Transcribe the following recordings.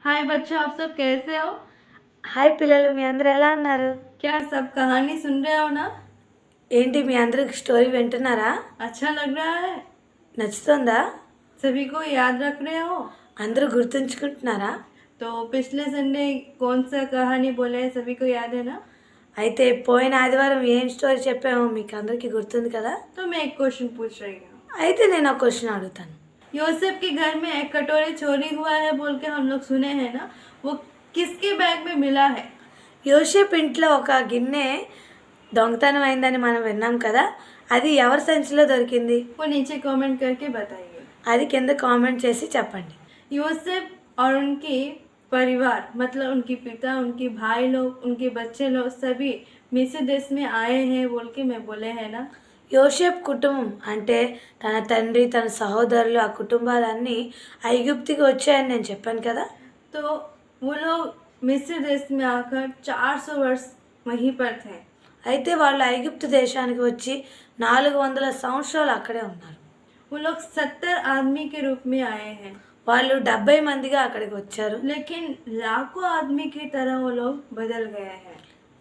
हाय बच्चों, आप सब कैसे हो? హాయ్ పిల్లలు, మీ అందరూ ఎలా ఉన్నారు? क्या सब कहानी सुन रहे हो ना? ఏంటి మీ అందరూ స్టోరీ వింటున్నారా? अच्छा लग रहा है? నచ్చుతుందా? सभी को याद रख रहे हो? అందరూ గుర్తుంచుకుంటున్నారా? तो पिछले संडे कौन सा कहानी बोले हैं, सभी को याद है ना? అయితే పోయిన ఆదివారం ఏం స్టోరీ చెప్పామో మీకు అందరికీ గుర్తుంది కదా? तो मैं एक क्वेश्चन पूछ रही हूँ। అయితే నేను ఒక క్వశ్చన్ అడుగుతాను. यूसुफ के घर में एक कटोरी चोरी हुआ है बोल के हम लोग सुने हैं ना, वो किसके बैग में मिला है? యోసేపు ఇంట్లో ఒక గిన్నె దొంగతనం అయిందని మనం విన్నాం కదా, అది ఎవరి సంచిలో దొరికింది? वो नीचे कमेंट करके बताइए। అది కింద కామెంట్ చేసి చెప్పండి. यूसुफ और उनके परिवार मतलब उनके पिता, उनके भाई लोग, उनके बच्चे लोग सभी मिस्र देश में आए हैं बोल के मैं बोले हैं ना। యోసేపు కుటుంబం అంటే తన తండ్రి, తన సహోదరులు, ఆ కుటుంబాలన్నీ ఐగుప్తుకి వచ్చాయని నేను చెప్పాను కదా. तो वो लोग मिस्र देश में आकर 400 वर्ष वहीं पर थे। అయితే వాళ్ళు ఐగుప్తు దేశానికి వచ్చి 400 సంవత్సరాలు అక్కడే ఉన్నారు. वो लोग 70 आदमी के रूप में आए हैं, వాళ్ళు 70 మందిగా అక్కడికి వచ్చారు. लेकिन लाखों आदमी की तरह वो लोग बदल गए हैं।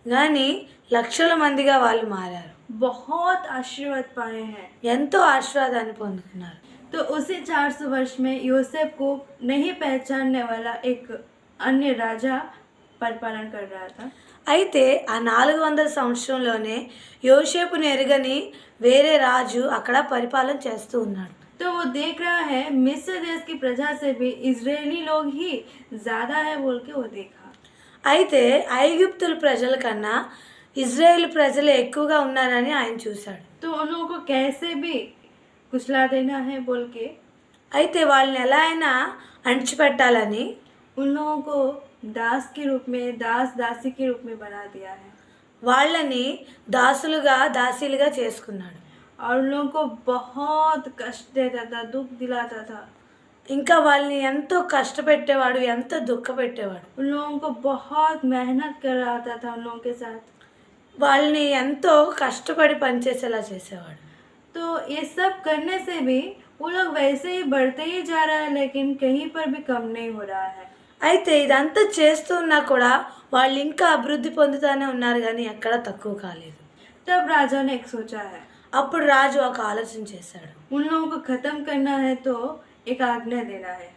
కానీ లక్షల మందిగా వాళ్ళు మారారు. बहुत आशीर्वाद पाए हैं। ఎంతో ఆశీర్వాదాన్ని పొందుకున్నారు. तो उसी 400 वर्ष में यूसुफ को नहीं पहचानने वाला एक अन्य राजा परिपालन कर रहा था। అయితే ఆ 400 సంవత్సరంలోనే యోసేపుని ఎరుగని వేరే రాజు అక్కడ పరిపాలన చేస్తూ ఉన్నాడు. तो वो देख रहा है मिस्र देश की प्रजा से भी इजरायली लोग ही ज़्यादा है बोल के वो देखा। అయితే ఐగుప్తుల ప్రజల కన్నా ఇజ్రాయేల్ ప్రజలు ఎక్కువగా ఉన్నారని ఆయన చూశాడు. तो उन लोगों को कैसे भी कुचला देना है बोल के అయితే వాళ్ళని ఎలా అయినా అణిచిపెట్టాలని उन लोगों को दास के रूप में, दास दासी के रूप में बना दिया है వాళ్ళని దాసులుగా దాసీలుగా చేసుకున్నాడు. और उन लोगों को बहुत कष्ट देता था, दुख दिलाता था। ఇంకా వాళ్ళని ఎంతో కష్టపెట్టేవాడు, ఎంతో దుఃఖ పెట్టేవాడు. उन लोगों को बहुत मेहनत कराता था उन लोगों के साथ। వాళ్ళని ఎంతో కష్టపడి పనిచేసేలా చేసేవాడు. तो ये सब करने से भी वो लोग वैसे ही बढ़ते ही जा रहा है, लेकिन कहीं पर भी कम नहीं हो रहा है। అయితే ఇదంతా చేస్తున్నా కూడా వాళ్ళు ఇంకా అభివృద్ధి పొందుతూనే ఉన్నారు, కానీ ఎక్కడ తక్కువ కాలేదు. तब राजा ने एक सोचा है, అప్పుడు రాజు ఒక ఆలోచన చేశాడు. उन लोगों को ख़त्म करना है तो एक आज्ञा देना है।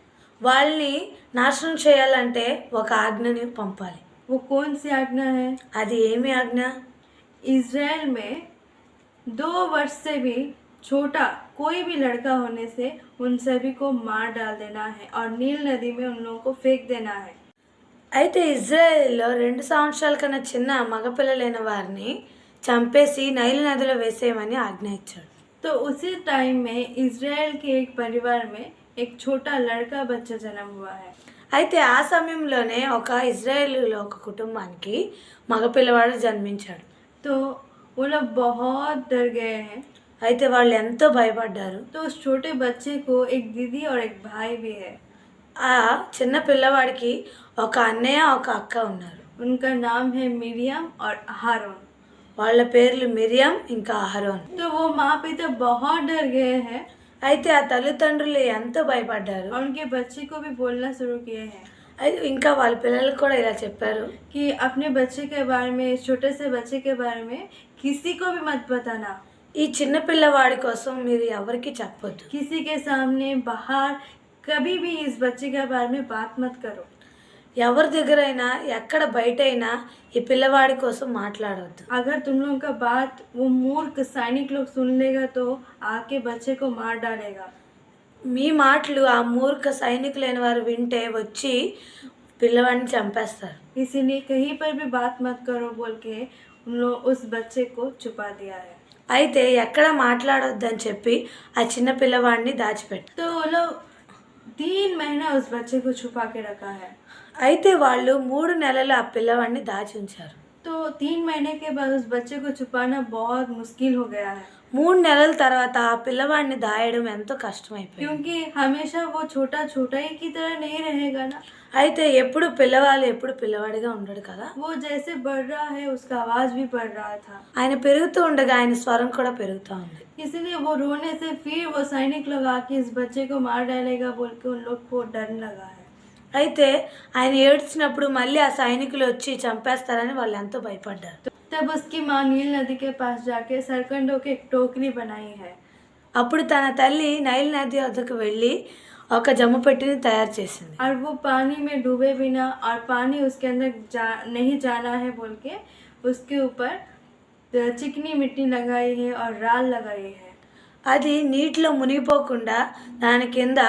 వాళ్ళని నాశనం చేయాలంటే ఒక ఆజ్ఞని పంపాలి. वो कौन सी आज्ञा है? అది ఏమి ఆజ్ఞ? इज़राइल में 2 वर्ष से भी छोटा कोई भी लड़का होने से उन सभी को मार डाल देना है और नील नदी में उन लोगों को फेंक देना है। అయితే ఇజ్రాయెల్లో 2 సంవత్సరాల కన్నా చిన్న మగపిల్లలైన వారిని చంపేసి నైలు నదిలో వేసేయమని ఆజ్ఞ ఇచ్చాడు. तो उसी टाइम में इज़राइल के एक परिवार में एक छोटा लड़का बच्चा जन्म हुआ है। అయితే ఆ సమయంలోనే ఒక ఇజ్రాయేలులో ఒక కుటుంబానికి మగపిల్లవాడు జన్మించాడు. तो वो लोग बहुत डर गए हैं। అయితే వాళ్ళు ఎంతో భయపడ్డారు. तो उस छोटे बच्चे को एक दीदी और एक भाई भी है। ఆ చిన్న పిల్లవాడికి ఒక అన్నయ్య, ఒక అక్క ఉన్నారు. उनका नाम है मिरियम और हारून। వాళ్ళ పేర్లు మిరియం ఇంకా అహరోన్. तो वो माँ पिता बहुत डर गए हैं అయితే ఆ తల్లిదండ్రులు ఎంతో భయపడ్డారు. और उनके बच्चे को भी बोलना शुरू किए हैं అయితే ఇంకా వాళ్ళ పిల్లలకు కూడా ఇలా చెప్పారు, कि अपने बच्चे के बारे में, छोटे से बच्चे के बारे में किसी को भी मत बताना। ఈ చిన్న పిల్లవాడి కోసం మీరు ఎవరికి చెప్పొద్దు. किसी के सामने बाहर कभी भी इस बच्चे के बारे में बात मत करो। ఎవరి దగ్గరైనా ఎక్కడ బయటైనా ఈ పిల్లవాడి కోసం మాట్లాడవద్దు. अगर तुम लोगों का बात वो मूर्ख सैनिक लोग सुन लेगा तो आके बच्चे को मार डालेगा। మీ మాటలు ఆ మూర్ఖ సైనికులైన వారు వింటే వచ్చి పిల్లవాడిని చంపేస్తారు. इसीलिए कहीं पर भी बात मत करो बोल के उन लोग उस बच्चे को छुपा दिया है। అయితే ఎక్కడ మాట్లాడొద్దని చెప్పి ఆ చిన్న పిల్లవాడిని దాచిపెట్టు. तो वो लोग 3 महीना उस बच्चे को छुपा के रखा है। అయితే వాళ్ళు 3 నెలలు ఆ పిల్లవాడిని దాచి ఉంచారు. तो 3 महीने के बाद उस बच्चे को छुपाना बहुत मुश्किल हो गया है, 3 నెలల తర్వాత ఆ పిల్లవాడిని దాయడం ఎంతో కష్టమైపోయింది. क्योंकि हमेशा वो छोटा छोटा ही की तरह नहीं रहेगा ना। అయితే ఎప్పుడు పిల్లవాడు ఎప్పుడు పిల్లవాడిగా ఉండడు కదా. वो जैसे बढ़ रहा है उसका आवाज़ भी बढ़ रहा था, ఆయన పెరుగుతూ ఉండగా ఆయన స్వరం కూడా పెరుగుతూ ఉంది. इसलिए वो रोने से फिर वो सैनिक लोग आके इस बच्चे को मार डालेगा बोल के उन लोग को डर लगा है। అయితే ఆయన ఏడ్చినప్పుడు మళ్ళీ ఆ సైనికులు వచ్చి చంపేస్తారని వాళ్ళు ఎంతో భయపడ్డారు. तब उसकी माँ नील नदी के पास जाके सरकंडों की एक टोकरी बनाई है। అప్పుడు తన తల్లి నైల్ నది వద్దకు వెళ్ళి ఒక జమ్ము పెట్టిని తయారు చేసింది. और वो पानी में डूबे बिना और पानी उसके अंदर नहीं जाना है बोल के उसके ऊपर चिकनी मिट्टी लगाई है और राल लगाई है। అది నీటిలో మునిగిపోకుండా దాని కింద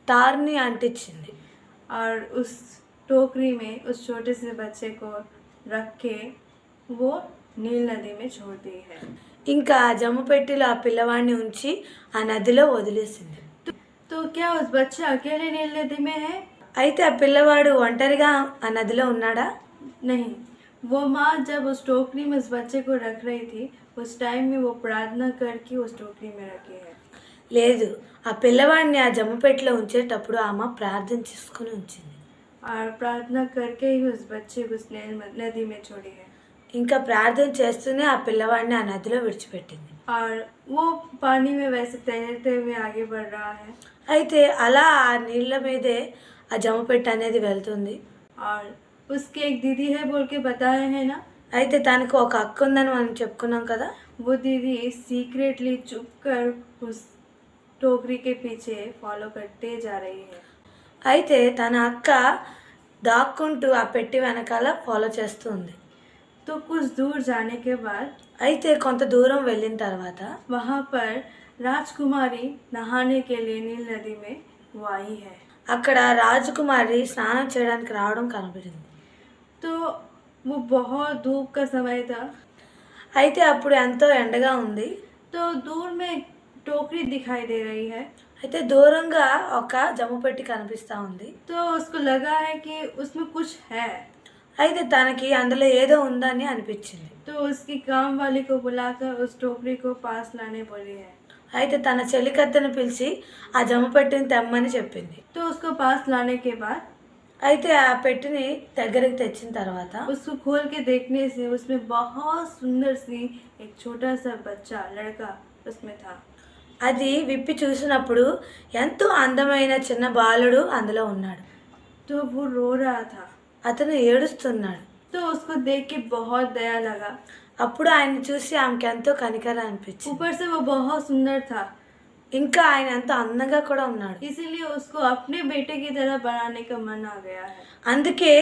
తార్ని అంటించింది. और उस टोकरी में उस छोटे से बच्चे को रख के वो नील नदी में छोड़ दी है। ఇంకా ఆ జమ్ము పెట్టిలో ఆ పిల్లవాడిని ఉంచి ఆ నదిలో వదిలేసింది. तो क्या उस बच्चे अकेले नील नदी में है? అయితే ఆ పిల్లవాడు ఒంటరిగా ఆ నదిలో ఉన్నాడా? नहीं, वो माँ जब उस टोकरी में उस बच्चे को रख रही थी उस टाइम में वो प्रार्थना करके उस टोकरी में रखी है। లేదు, ఆ పిల్లవాడిని ఆ జమ్ము పెట్టిలో ఉంచేటప్పుడు ఆమె ప్రార్థన చేసుకుని ఉంచింది. और प्रार्थना करके ही उस बच्चे को उस नदी में छोड़ी है। ఇంకా ప్రార్థన చేస్తూనే ఆ పిల్లవాడిని ఆ నదిలో విడిచిపెట్టింది. और वो पानी में वैसे तैरते हुए आगे बढ़ रहा है। అయితే అలా ఆ నీళ్ళ మీదే ఆ జమ్ము పెట్టి అనేది వెళ్తుంది. और उसकी एक दीदी है बोल के बताया है ना। అయితే తనకు ఒక అక్క ఉందని మనం చెప్పుకున్నాం కదా. वो दीदी सीक्रेटली चुप कर उस टोकरी के पीछे फॉलो करते जा रही है। అయితే తన అక్క దాక్కుంటూ ఆ పెట్టి వెనకాల ఫాలో చేస్తుంది. तो कुछ दूर जाने के बाद అయితే కొంత దూరం వెళ్ళిన తర్వాత वहाँ पर राजकुमारी नहाने के लिए नील नदी में वो आई है। అక్కడ రాజకుమారి స్నానం చేయడానికి రావడం కనబడింది. तो वो बहुत धूप का समय था। అయితే అప్పుడు ఎంతో ఎండగా ఉంది. तो दूर में एक टोकरी दिखाई दे रही है। అయితే దూరంగా ఒక జమ్ము పెట్టి కనిపిస్తూ ఉంది. तो उसको लगा है कि उसमें कुछ है। అయితే తనకి అందులో ఏదో ఉందని అనిపించింది. तो उसकी काम वाली को बुलाकर उस टोकरी को पास लाने बोली है। అయితే తన చెలికత్తెను పిలిచి ఆ జమ్ము పెట్టిని తెమ్మని చెప్పింది. तो उसको पास लाने के बाद అయితే ఆ పెట్టిని దగ్గరికి తెచ్చిన తర్వాత उसको खोल के देखने से उसमें बहुत सुंदर सी एक छोटा सा बच्चा लड़का उसमें था। అది విప్పి చూసినప్పుడు ఎంతో అందమైన చిన్న బాలుడు అందులో ఉన్నాడు. तो वो रो रहा था। అతను ఏడుస్తున్నాడు. तो उसको देख के बहुत दया लगा। అప్పుడు ఆయన చూసి ఆమెకి ఎంతో కనికరం అనిపించింది. ऊपर से वो बहुत सुंदर था, ఇంకా ఆయన ఎంతో అందంగా కూడా ఉన్నాడు. इसीलिए उसको अपने बेटे की तरह बनाने का मन आ गया है। అందుకే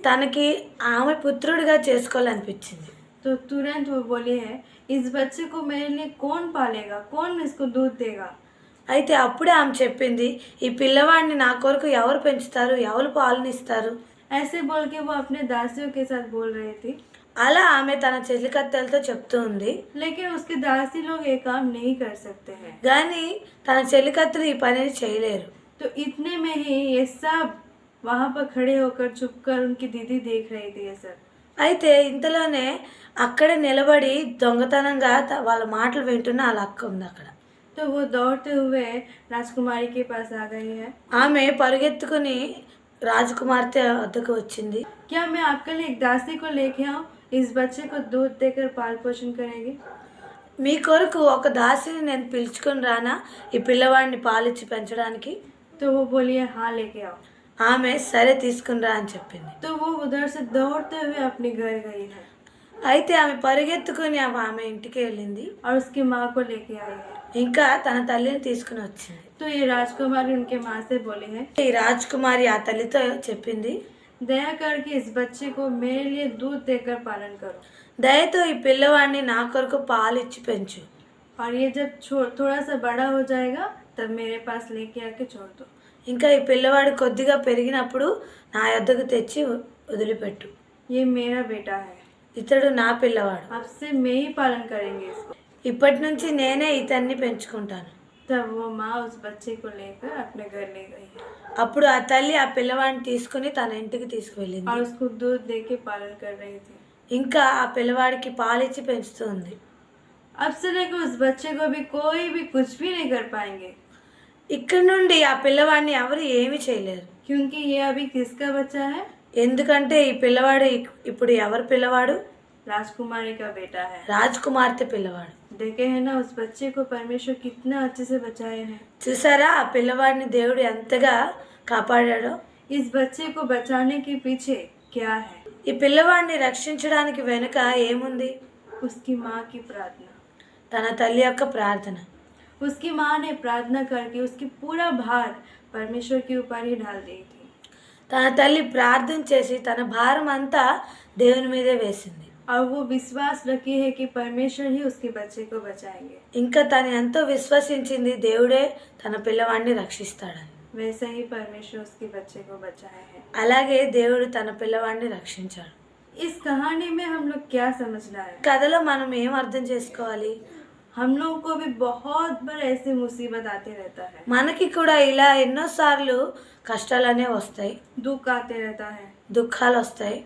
తనకి ఆమె పుత్రుడిగా చేసుకోవాలనిపించింది. तो तुरंत वो बोली है, इस बच्चे को मेरे लिए कौन पालेगा, कौन इसको दूध देगा। అయితే అప్పుడే ఆమె చెప్పింది, ఈ పిల్లవాడిని నా కొరకు ఎవరు పెంచుతారు, ఎవరు పాలనిస్తారు. ऐसे बोल के वो अपने दासियों के साथ बोल रही थी। అలా ఆమె తన చెల్లికత్తెలతో చెప్తూ ఉంది. लेकिन उसके दासी लोग ये काम नहीं कर सकते हैं। కానీ తన చెల్లికత్తెలు ఈ పనిని చేయలేరు. तो इतने में ही ये सब वहाँ पर खड़े होकर चुप कर उनकी दीदी देख रही थी ये सब। అయితే ఇంతలోనే అక్కడే నిలబడి దొంగతనంగా వాళ్ళ మాటలు వింటున్న వాళ్ళ అక్క ఉంది అక్కడ. तो वो दौड़ते हुए राजकुमारी के पास आ गई है। ఆమె పరుగెత్తుకుని రాజకుమార్తె వద్దకు వచ్చింది. क्या मैं आपके लिए एक दासी को लेके आऊँ, इस बच्चे को दूध देकर पाल पोषण करेगी। మీ కొరకు ఒక దాసిని నేను పిలుచుకొని రానా ఈ పిల్లవాడిని పాలిచ్చి పెంచడానికి. तो वो बोलिए हाँ लेके आओ। ఆమె సరే తీసుకుని రా అని చెప్పింది. तो वो उधर से दौड़ते हुए अपने घर गई है అయితే ఆమె పరిగెత్తుకుని ఆమె ఇంటికి వెళ్ళింది. और उसकी माँ को लेके आई है। ఇంకా తన తల్లిని తీసుకుని వచ్చింది. तो ये राजकुमारी उनके माँ से बोली है, ఈ రాజకుమారి ఆ తల్లితో చెప్పింది, दया करके इस बच्चे को मेरे लिए दूध देकर पालन करो। దయతో ఈ పిల్లవాడిని నా కొరకు పాలు ఇచ్చి పెంచు. और ये जब थोड़ा सा बड़ा हो जाएगा तब मेरे पास लेके आके छोड़ दो। ఇంకా ఈ పిల్లవాడు కొద్దిగా పెరిగినప్పుడు నా యొద్దకు తెచ్చి వదిలిపెట్టు. ये मेरा बेटा है, ఇతడు నా పిల్లవాడు. अब से मैं ही पालन करेंगे इसको। ఇప్పటి నుంచి నేనే ఇతన్ని పెంచుకుంటాను. तब वो माँ उस बच्चे को लेकर अपने घर ले गई है అప్పుడు ఆ తల్లి ఆ పిల్లవాడిని తీసుకుని తన ఇంటికి తీసుకువెళ్ళింది. और उसको दूध दे के पालन कर रही थी। ఇంకా ఆ పిల్లవాడికి పాలిచ్చి పెంచుతుంది. अब से लेकर उस बच्चे को भी कोई भी कुछ भी नहीं कर पाएंगे, ఇక్కడ నుండి ఆ పిల్లవాడిని ఎవరు ఏమీ చేయలేరు. क्योंकि ये अभी किसका बच्चा है? ఎందుకంటే ఈ పిల్లవాడు ఇప్పుడు ఎవరి పిల్లవాడు? राजकुमारी का बेटा है। రాజకుమార్తె పిల్లవాడు. देखे है ना उस बच्चे को परमेश्वर कितना अच्छे से बचाए हैं। చూసారా ఆ పిల్లవాడిని దేవుడు ఎంతగా కాపాడాడో. इस बच्चे को बचाने के पीछे क्या है? ఈ పిల్లవాడిని రక్షించడానికి వెనుక ఏముంది? उसकी माँ की प्रार्थना। తన తల్లి యొక్క ప్రార్థన. उसकी माँ ने प्रार्थना करके उसकी पूरा भार परमेश्वर के ऊपर ही डाल दी थी। తన తల్లి ప్రార్థన చేసి తన భారం అంతా దేవుని మీదే వేసింది. और वो विश्वास रखी है कि परमेश्वर ही उसके बच्चे को बचाएंगे। ఇంకా తను ఎంతో విశ్వసించింది దేవుడే తన పిల్లవాడిని రక్షిస్తాడని. वैसे ही परमेश्वर उसके बच्चे को बचाए हैं। అలాగే దేవుడు తన పిల్లవాడిని రక్షించాడు. इस कहानी में हम लोग क्या समझना है? కథలో మనం ఏం అర్థం చేసుకోవాలి? हम लोगों को भी बहुत बार ऐसी मुसीबत आते रहता है, మనకి కూడా ఇలా ఎన్నోసార్లు కష్టాలనే వస్తాయి, दुख आते रहता है। దుఃఖాలు వస్తాయి.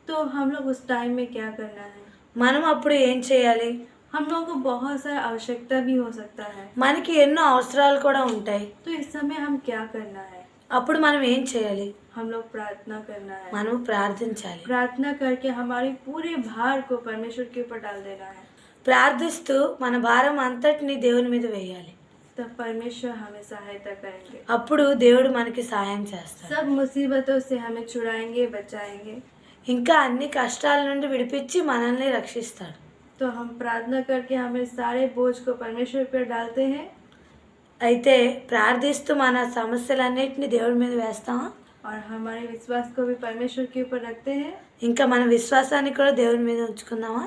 तो हम लोग उस टाइम में क्या करना है? మనం అప్పుడు ఏం చేయాలి? हम लोगों को बहुत सारा आवश्यकता भी हो सकता है, మనకి ఎన్నో అవసరాలు కూడా ఉంటాయి. तो इस समय हम क्या करना है? అప్పుడు మనం ఏం చేయాలి? हम लोग प्रार्थना करना है। మనం ప్రార్థించాలి. प्रार्थना करके हमारी पूरे भार को परमेश्वर के ऊपर डाल देना है। ప్రార్థిస్తూ మన భారం అంతటిని దేవుని మీద వేయాలి. तब परमेश्वर हमें सहायता करेंगे, అప్పుడు దేవుడు మనకి సహాయం చేస్తాడు. सब मुसीबतों से हमें छुड़ाएंगे, बचाएंगे। ఇంకా అన్ని కష్టాల నుండి విడిపించి మనల్ని రక్షిస్తాడు. तो हम प्रार्थना करके हमें सारे बोझ को परमेश्वर पर डालते हैं, అయితే ప్రార్థిస్తూ మన సమస్యలన్నిటిని దేవుడి మీద వేస్తామా? और हमारे विश्वास को भी परमेश्वर के ऊपर रखते हैं। ఇంకా మన విశ్వాసాన్ని కూడా దేవుని మీద ఉంచుకుందామా?